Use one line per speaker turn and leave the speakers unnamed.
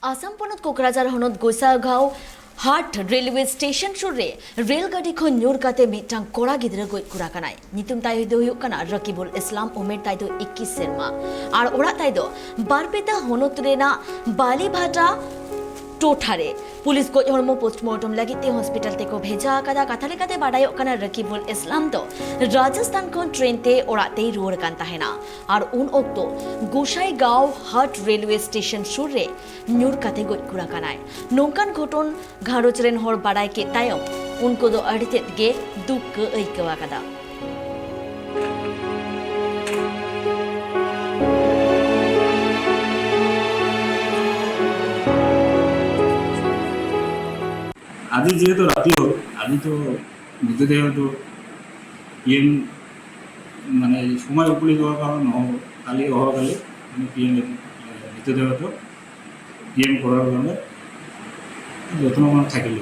आसाम पनत कोकराझार हनत गोसागांव हाट railway station सुर रे रेलगाड़ी को न्यूर काते मिटांग कोड़ा गिद्रा गोई कुरा कनाय नितुम ताई दो हुयुक कना रकीबुल इस्लाम उमेर ताई दो 21 सेरमा आर ओड़ा ताई दो बारपेटा हनत रेना बालीभाटा टोठारे पुलिस को हरमो पोस्टमार्टम लगिते हॉस्पिटल ते को भेजा कदा कथा लेकाते बाडायो कना रकीबुल इस्लाम तो राजस्थान को ट्रेन ते ओड़ाते रुवर कान ताहेना और उन ओक्तो गोसाईगांव हाट रेलवे स्टेशन सुर रे न्यूर काते गोज कुरा कानाय नोंकान घटन घारोज रेन हर बाडाय के तायम उनको दो अड़तेत गे दुख अइकवा कदा
আজি যেহেতু রাতি হল আমি তো মৃতদেহ তো পিএম মানে সময় উপনীত হওয়ার কারণ নহব কালি অহাকালে আমি পিএম মৃতদেহ তো পিএম করার কারণে যত্ন থাকিলে